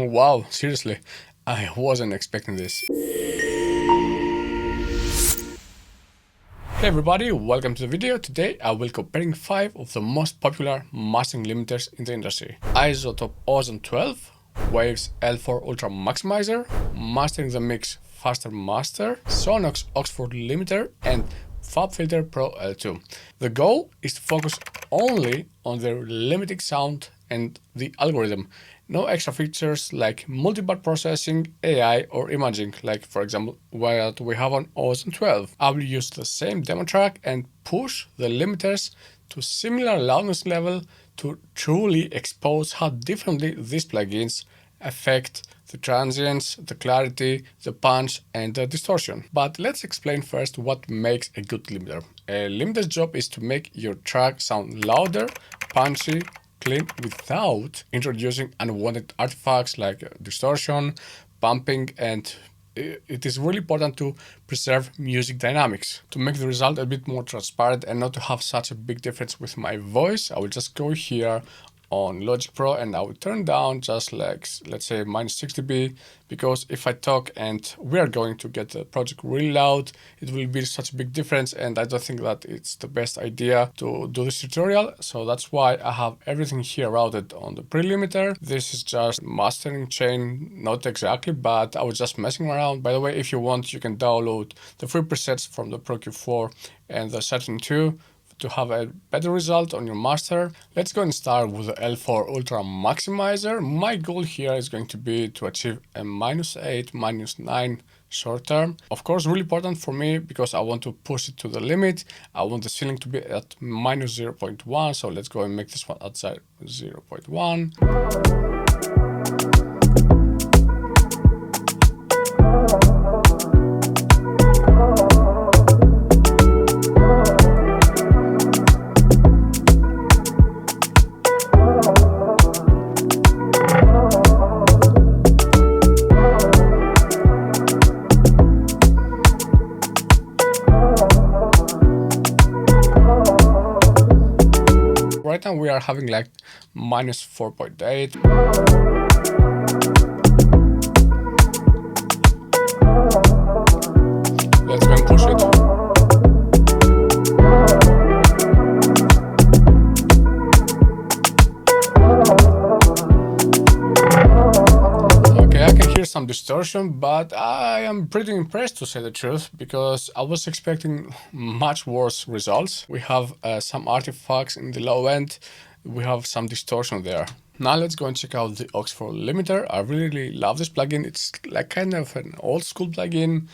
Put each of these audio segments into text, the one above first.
Wow, seriously, I wasn't expecting this. Hey everybody, welcome to the video. Today I will comparing 5 of the most popular mastering limiters in the industry. iZotope Ozone 12, Waves L4 Ultra Maximizer, Mastering the Mix Faster Master, Sonox Oxford Limiter, and FabFilter Pro L2. The goal is to focus only on the limiting sound and the algorithm. No extra features like multi-part processing, AI, or imaging, like for example what we have on Ozone 12. I will use the same demo track and push the limiters to similar loudness level to truly expose how differently these plugins affect the transients, the clarity, the punch, and the distortion. But let's explain first what makes a good limiter. A limiter's job is to make your track sound louder, punchy, clean without introducing unwanted artifacts like distortion, bumping, and it is really important to preserve music dynamics. To make the result a bit more transparent and not to have such a big difference with my voice, I will just go here on Logic Pro and I will turn down just like, let's say, minus 60 dB, because if I talk and we are going to get the project really loud, it will be such a big difference, and I don't think that it's the best idea to do this tutorial. So that's why I have everything here routed on the pre-limiter. This is just mastering chain, not exactly, but I was just messing around. By the way, if you want, you can download the free presets from the Pro Q4 and the Saturn 2 to have a better result on your master. Let's go and start with the L4 Ultra Maximizer. My goal here is going to be to achieve a -8, -9 short term. Of course, really important for me because I want to push it to the limit. I want the ceiling to be at -0.1, so let's go and make this one outside 0.1. Right now we are having like -4.8. Let's go and push it. Okay, I can hear some distortion, but I am pretty impressed, to say the truth, because I was expecting much worse results. We have some artifacts in the low end, we have some distortion there. Now let's go and check out the Oxford Limiter. I really love this plugin. It's like kind of an old school plugin.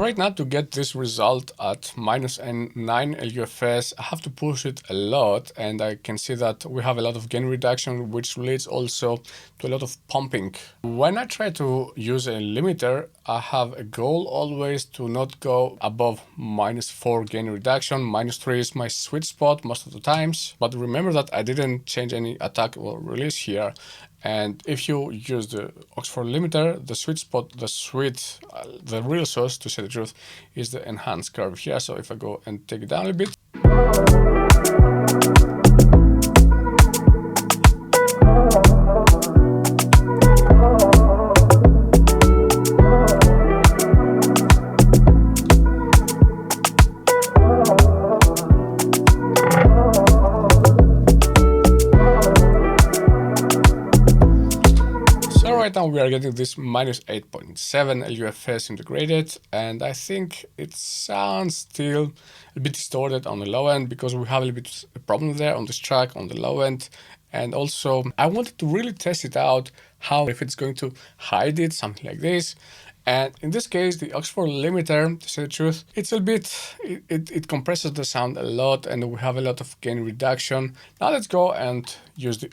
Right now, to get this result at -9 LUFS, I have to push it a lot, and I can see that we have a lot of gain reduction, which leads also to a lot of pumping. When I try to use a limiter, I have a goal always to not go above -4 gain reduction. -3 is my sweet spot most of the times, but remember that I didn't change any attack or release here. And if you use the Oxford Limiter, the sweet spot, the real source, to say the truth, is the enhanced curve here. So if I go and take it down a bit. Right now we are getting this -8.7 LUFS integrated, and I think it sounds still a bit distorted on the low end because we have a little bit of a problem there on this track on the low end. And also I wanted to really test it out, how if it's going to hide it, something like this. And in this case, the aux4 limiter, to say the truth, it's a bit, it compresses the sound a lot, and we have a lot of gain reduction. Now let's go and use the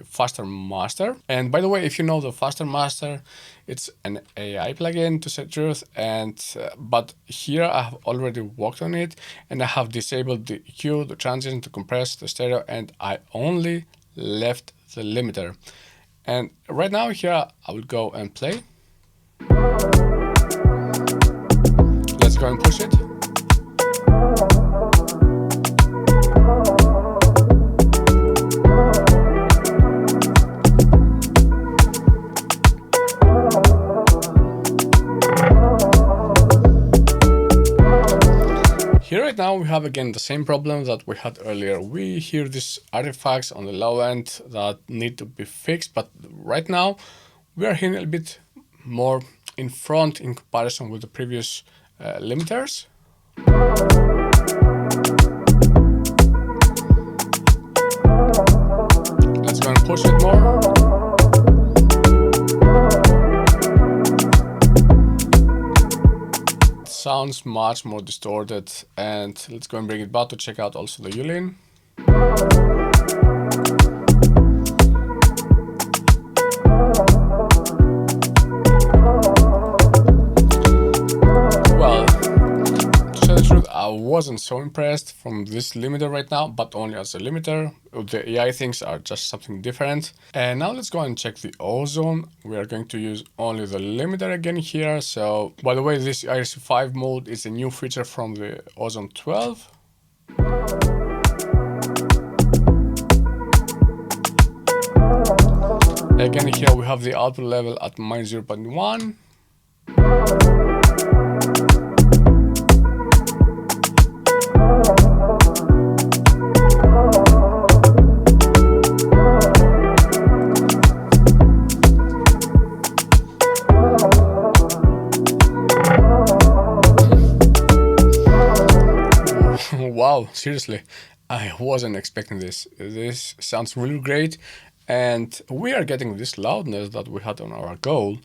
Faster Master. And by the way, if you know the Faster Master, it's an AI plugin, to say the truth, and but here I have already worked on it, and I have disabled the EQ, the transient, the compress, the stereo, and I only left the limiter. And right now here I will go and play. Let's go and push it. Here right now we have again the same problem that we had earlier. We hear these artifacts on the low end that need to be fixed, but right now we are hearing a bit more in front in comparison with the previous limiters. Let's go and push it more. It sounds much more distorted, and let's go and bring it back to check out also the Yulin. I wasn't so impressed from this limiter right now, but only as a limiter. The AI things are just something different. And now let's go and check the ozone. We are going to use only the limiter again here. So, by the way, this IRC5 mode is a new feature from the Ozone 12. Again, here we have the output level at -0.1. Wow, seriously, I wasn't expecting this. This sounds really great, and we are getting this loudness that we had on our goal,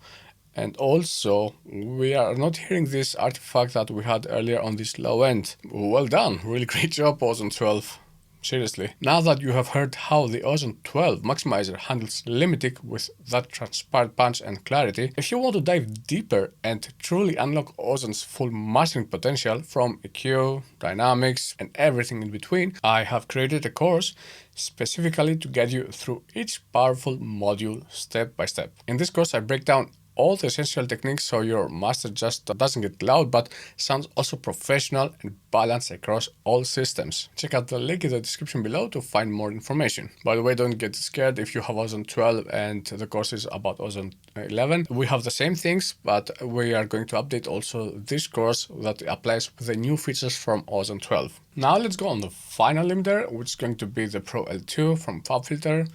and also we are not hearing this artifact that we had earlier on this low end. Well done, really great job, Ozone 12. Seriously. Now that you have heard how the Ozone 12 maximizer handles limiting with that transparent punch and clarity, if you want to dive deeper and truly unlock Ozone's full mastering potential from EQ, dynamics, and everything in between, I have created a course specifically to guide you through each powerful module step by step. In this course, I break down all the essential techniques so your master just doesn't get loud but sounds also professional and balanced across all systems. Check out the link in the description below to find more information. By the way, don't get scared if you have Ozone 12 and the course is about Ozone 11. We have the same things, but we are going to update also this course that applies with the new features from Ozone 12. Now let's go on the final limiter, which is going to be the Pro L2 from FabFilter.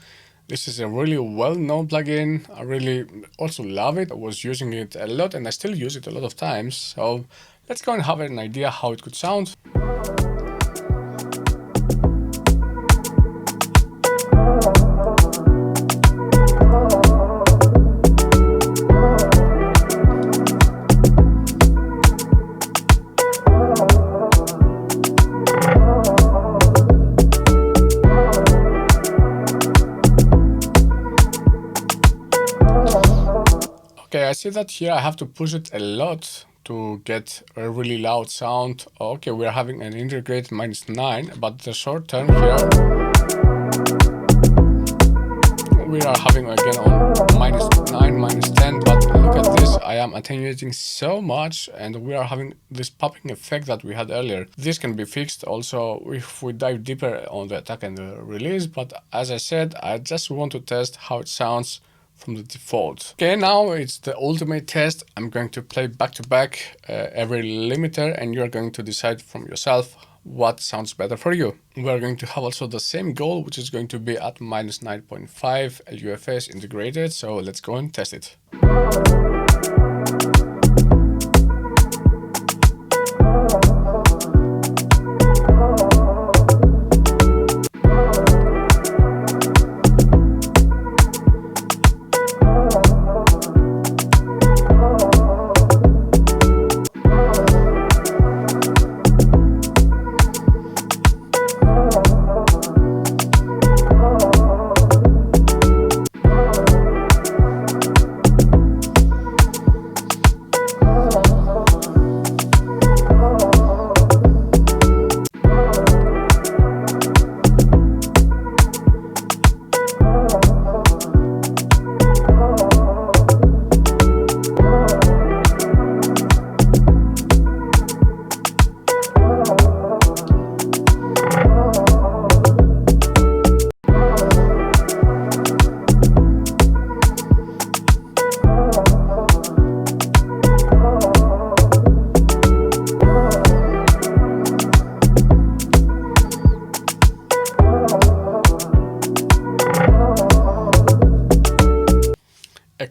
This is a really well-known plugin. I really also love it. I was using it a lot and I still use it a lot of times. So let's go and have an idea how it could sound. Okay, I see that here I have to push it a lot to get a really loud sound. Okay, we're having an integrated -9, but the short term here, we are having again on -9, -10, but look at this, I am attenuating so much and we are having this popping effect that we had earlier. This can be fixed also if we dive deeper on the attack and the release, but as I said, I just want to test how it sounds from the default. Okay, now it's the ultimate test. I'm going to play back to back every limiter and you're going to decide from yourself what sounds better for you. We're going to have also the same goal, which is going to be at -9.5 LUFS integrated. So let's go and test it.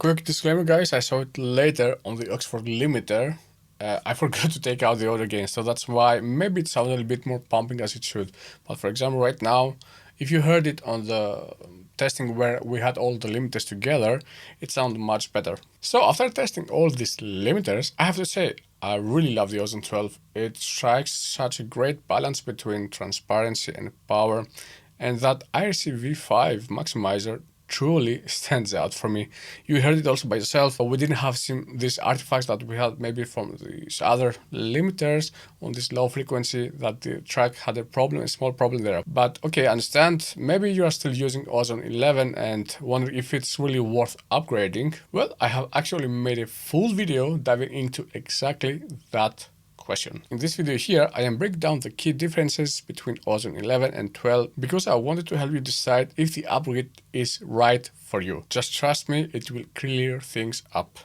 Quick disclaimer, guys, I saw it later on the Oxford limiter. I forgot to take out the audio gain, so that's why maybe it sounded a bit more pumping as it should. But for example, right now, if you heard it on the testing where we had all the limiters together, it sounded much better. So after testing all these limiters, I have to say, I really love the Ozone 12. It strikes such a great balance between transparency and power, and that IRC V5 maximizer truly stands out for me. You heard it also by yourself, but we didn't have seen these artifacts that we had maybe from these other limiters on this low frequency, that the track had a small problem there. But okay, I understand, maybe you are still using Ozone 11 and wonder if it's really worth upgrading. Well, I have actually made a full video diving into exactly that question. In this video here, I am breaking down the key differences between Ozone 11 and 12 because I wanted to help you decide if the upgrade is right for you. Just trust me, it will clear things up.